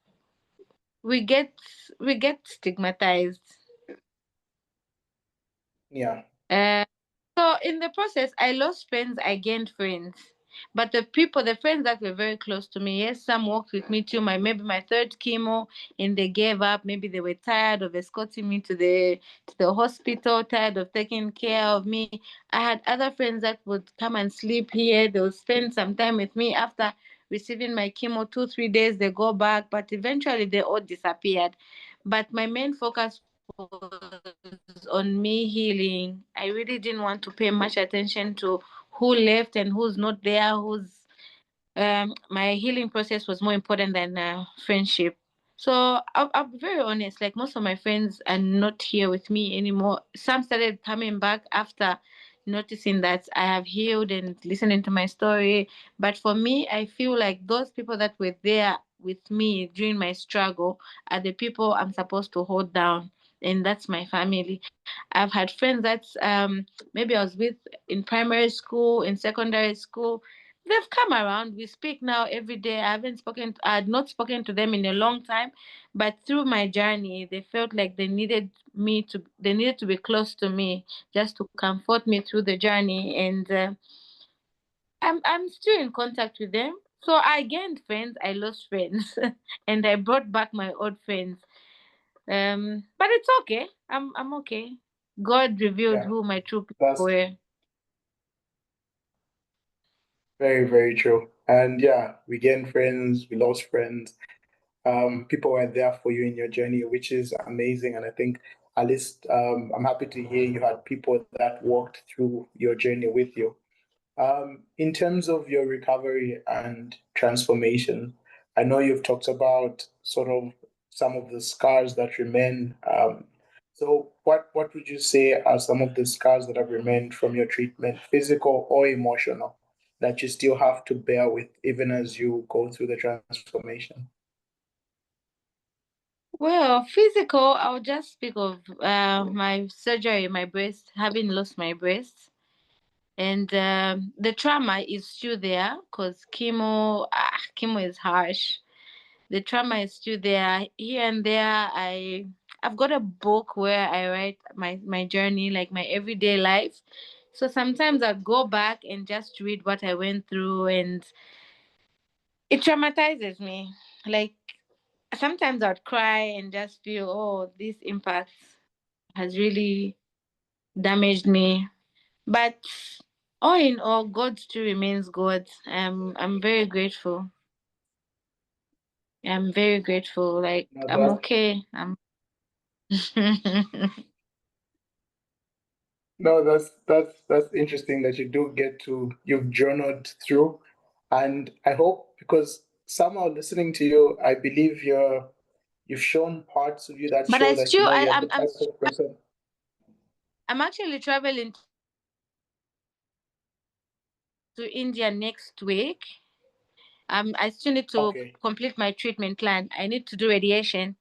we get we get stigmatized. Yeah. Uh, So in the process, I lost friends, I gained friends. But the friends that were very close to me, yes, some walked with me too. Maybe my third chemo, and they gave up. Maybe they were tired of escorting me to the hospital, tired of taking care of me. I had other friends that would come and sleep here. They would spend some time with me after receiving my chemo, 2, 3 days. They go back, but eventually they all disappeared. But my main focus was on me healing. I really didn't want to pay much attention to who left and who's not there. My healing process was more important than friendship. So I'll be very honest. Like most of my friends are not here with me anymore. Some started coming back after noticing that I have healed and listening to my story. But for me, I feel like those people that were there with me during my struggle are the people I'm supposed to hold down. And that's my family. I've had friends that maybe I was with in primary school, in secondary school. They've come around. We speak now every day. I had not spoken to them in a long time, but through my journey, they felt like they needed to be close to me just to comfort me through the journey. And I'm still in contact with them. So I gained friends, I lost friends, and I brought back my old friends. But it's okay. I'm okay. God revealed Yeah, who my true people that's were. very, very true. And yeah, we gained friends, we lost friends. People were there for you in your journey, which is amazing. And I think at least I'm happy to hear you had people that walked through your journey with you. In terms of your recovery and transformation, I know you've talked about sort of some of the scars that remain. So, what would you say are some of the scars that have remained from your treatment, physical or emotional, that you still have to bear with even as you go through the transformation? Well, physical, I'll just speak of my surgery, my breast, having lost my breast. And the trauma is still there because chemo is harsh. The trauma is still there. Here and there, I've got a book where I write my journey, like my everyday life. So sometimes I go back and just read what I went through, and it traumatizes me. Like sometimes I'd cry and just feel, oh, this impact has really damaged me. But all in all, God still remains God. I'm very grateful. I'm very grateful. Like No, I'm that's okay. I'm No, that's interesting that you do get to you've journeyed through, and I hope because somehow listening to you, I believe you've shown parts of you that but show I that still I, you're the type of person. I'm actually traveling to India next week. I still need to Okay, complete my treatment plan. I need to do radiation.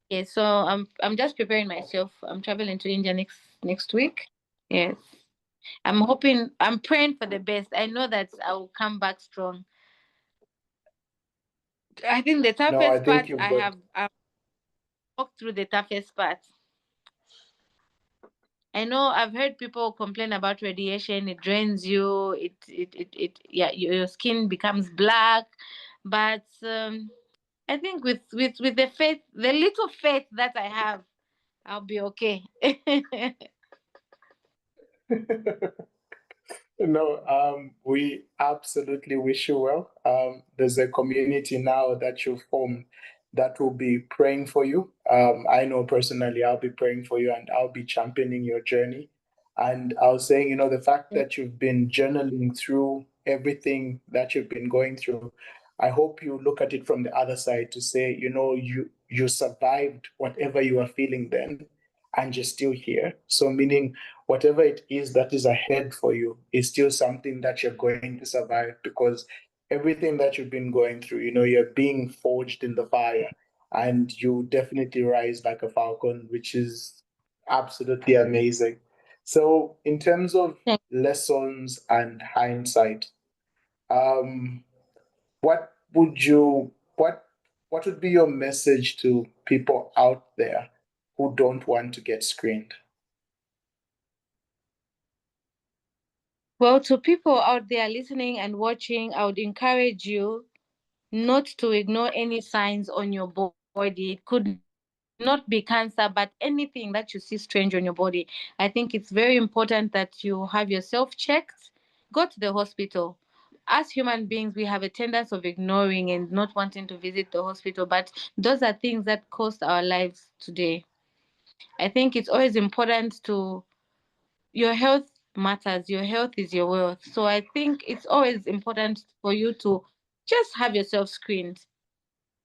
Yeah, so I'm just preparing okay. myself. I'm traveling to India next week. Yes. I'm praying for the best. I know that I will come back strong. I think the No, I toughest think part you've I got. have walked through the toughest part. I know I've heard people complain about radiation. It drains you. Yeah, your skin becomes black. But I think with the faith, the little faith that I have, I'll be okay. No, we absolutely wish you well. There's a community now that you've formed that will be praying for you. I know personally I'll be praying for you and I'll be championing your journey. And I was saying, the fact that you've been journaling through everything that you've been going through, I hope you look at it from the other side to say, you survived whatever you were feeling then and you're still here. So meaning whatever it is that is ahead for you is still something that you're going to survive because everything that you've been going through, you're being forged in the fire and you definitely rise like a falcon, which is absolutely amazing. So, in terms of lessons and hindsight, um, what would be your message to people out there who don't want to get screened? Well, to people out there listening and watching, I would encourage you not to ignore any signs on your body. It could not be cancer, but anything that you see strange on your body. I think it's very important that you have yourself checked. Go to the hospital. As human beings, we have a tendency of ignoring and not wanting to visit the hospital, but those are things that cost our lives today. I think it's always important to your health matters. Your health is your wealth. So I think it's always important for you to just have yourself screened.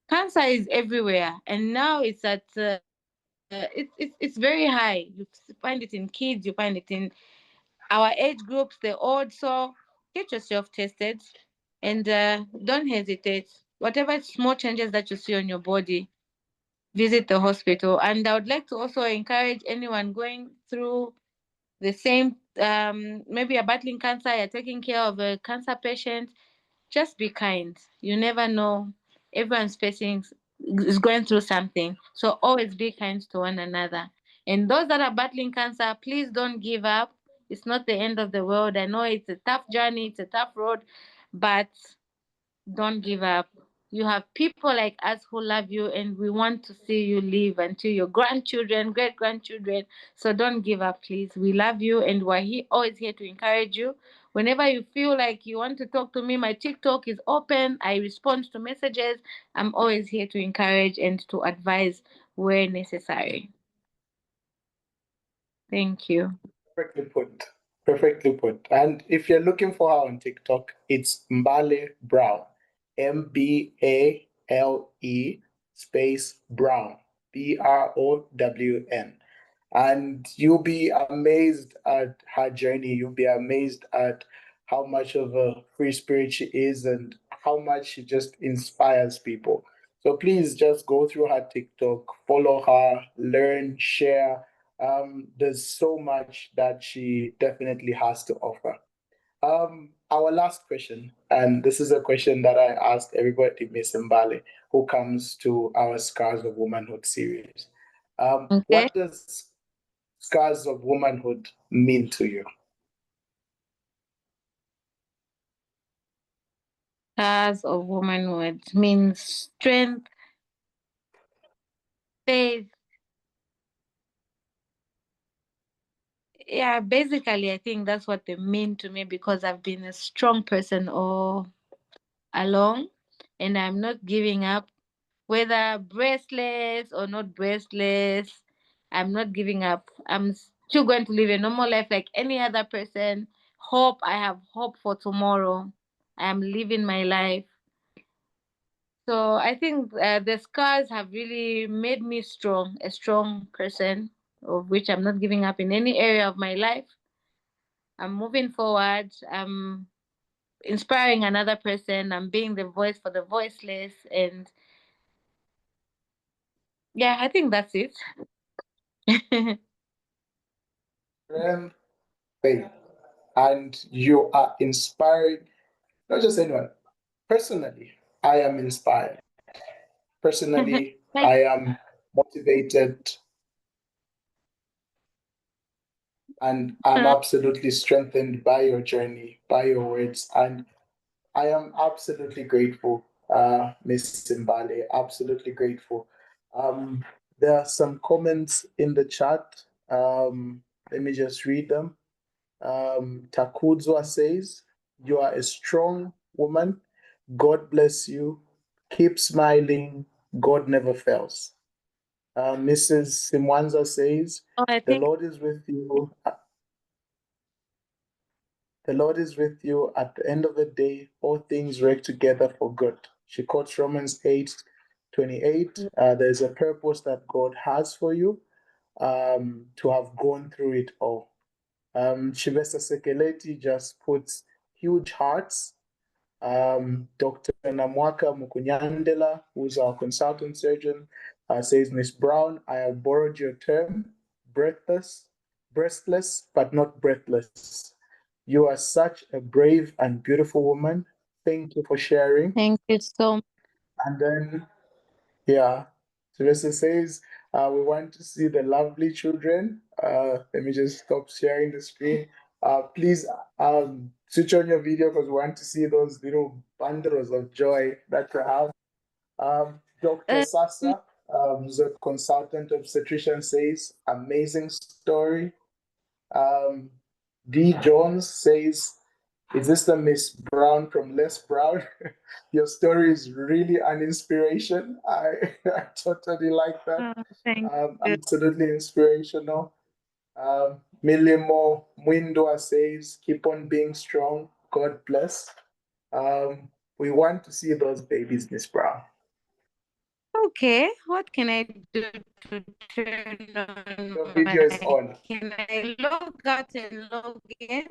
Cancer is everywhere, and now it's very high. You find it in kids, you find it in our age groups, the old. So get yourself tested and don't hesitate. Whatever small changes that you see on your body, visit the hospital. And I would like to also encourage anyone going through the same, maybe you're battling cancer, you're taking care of a cancer patient, just be kind. You never know. Everyone's facing is going through something. So always be kind to one another. And those that are battling cancer, please don't give up. It's not the end of the world. I know it's a tough journey, it's a tough road, but don't give up. You have people like us who love you, and we want to see you live until your grandchildren, great grandchildren. So don't give up, please. We love you, and we're always here to encourage you. Whenever you feel like you want to talk to me, my TikTok is open. I respond to messages. I'm always here to encourage and to advise where necessary. Thank you. Perfectly put. Perfectly put. And if you're looking for her on TikTok, it's Mbale Brown. Mbale space Brown. Brown. And you'll be amazed at her journey. You'll be amazed at how much of a free spirit she is and how much she just inspires people. So please just go through her TikTok, follow her, learn, share. There's so much that she definitely has to offer. Our last question, and this is a question that I ask everybody, Miss Mbale, who comes to our Scars of Womanhood series. Okay. What does Scars of Womanhood mean to you? Scars of womanhood means strength, faith. Yeah, basically, I think that's what they mean to me because I've been a strong person all along and I'm not giving up. Whether breastless or not breastless, I'm not giving up. I'm still going to live a normal life like any other person. Hope, I have hope for tomorrow. I am living my life. So I think the scars have really made me strong, a strong person, of which I'm not giving up in any area of my life. I'm moving forward. I'm inspiring another person. I'm being the voice for the voiceless. And yeah, I think that's it. Strength, faith, and you are inspiring not just anyone. Personally, I am inspired. Personally, Thank I am motivated and I'm you. absolutely strengthened by your journey, by your words. And I am absolutely grateful, Miss Simbale, absolutely grateful. Um, there are some comments in the chat. Let me just read them. Takudzwa says, "You are a strong woman. God bless you. Keep smiling. God never fails." Mrs. Simwanza says, Oh, I "The think Lord is with you. The Lord is with you. At the end of the day, all things work together for good." She quotes Romans 8:28. There's a purpose that God has for you to have gone through it all. Shivesta Sekeleti just puts huge hearts. Dr. Namwaka Mukunyandela, who's our consultant surgeon, says, "Miss Brown, I have borrowed your term, breathless, breastless, but not breathless. You are such a brave and beautiful woman. Thank you for sharing." thank you so much. And then, yeah, Teresa says, "We want to see the lovely children." Let me just stop sharing the screen. Please switch on your video because we want to see those little bundles of joy that you have. Dr. Uh, Sasa, who's a consultant obstetrician, says, "Amazing story." Um, D. Jones says, "Is this the Miss Brown from Less Brown?" Your story is really an inspiration. I totally like that. thank you. Absolutely inspirational. Milimo Mwindwa says, "Keep on being strong. God bless." We want to see those babies, Miss Brown. Okay, what can I do to turn on Your video is on. Can I log out and log in?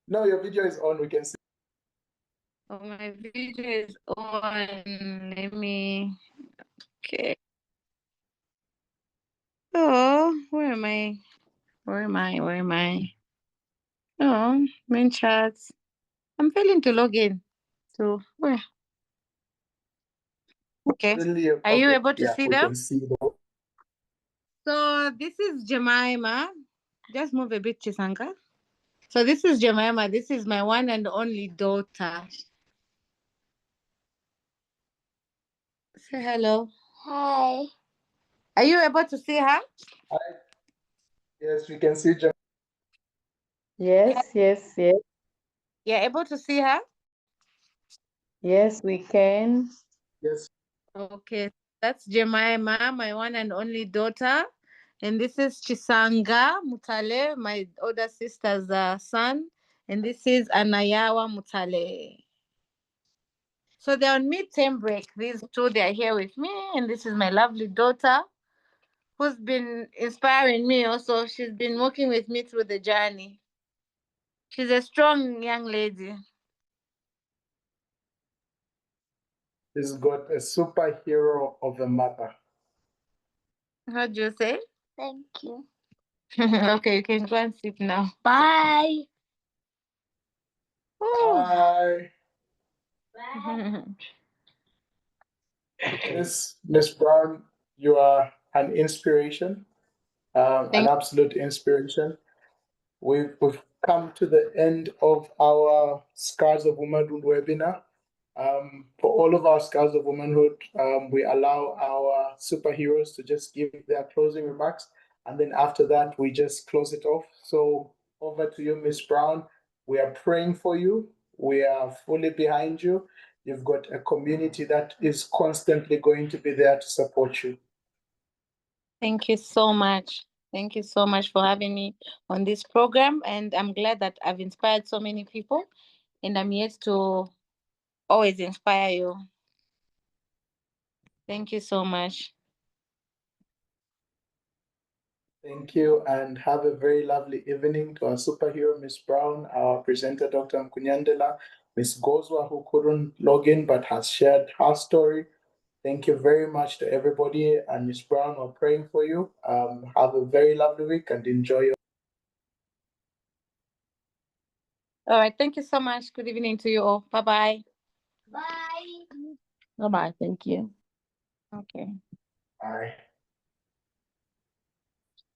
No, your video is on. We can see. Oh, my video is on. Let me. Okay. Oh, where am I? Where am I? Where am I? Oh, main chats. I'm failing to log in. So where? Okay. Are you Okay. able to Yeah, see we them? can see them. So this is Jemima. Just move a bit, Chisanga. So this is Jemima. This is my one and only daughter. Say hello. Hi. Are you able to see her? Hi. Yes, we can see. Yes, yes, yes. You're able to see her? Yes, we can. Yes. Okay. That's Jemima, my one and only daughter. And this is Chisanga Mutale, my older sister's son. And this is Anayawa Mutale. So they're on mid-term break. These two, they're here with me. And this is my lovely daughter, who's been inspiring me also. She's been working with me through the journey. She's a strong young lady. She's got a superhero of a mother. How do you say? Thank you. Okay, you can go and sleep now. Bye. Hi. Miss Brown, you are an inspiration, an absolute inspiration. We've come to the end of our Scars of Womanhood webinar. For all of our Scars of Womanhood, we allow our superheroes to just give their closing remarks, and then after that, we just close it off. So over to you, Miss Brown. We are praying for you. We are fully behind you. You've got a community that is constantly going to be there to support you. Thank you so much. Thank you so much for having me on this program. And I'm glad that I've inspired so many people. And I'm yet to always inspire you. Thank you so much. Thank you, and have a very lovely evening to our superhero, Miss Brown, our presenter, Dr. Mukunyandela, Miss Gozwa, who couldn't log in but has shared her story. Thank you very much to everybody, and Miss Brown, we're praying for you. Have a very lovely week and enjoy your. All right. Thank you so much. Good evening to you all. Bye-bye. Bye. Bye-bye. Thank you. Okay. Bye.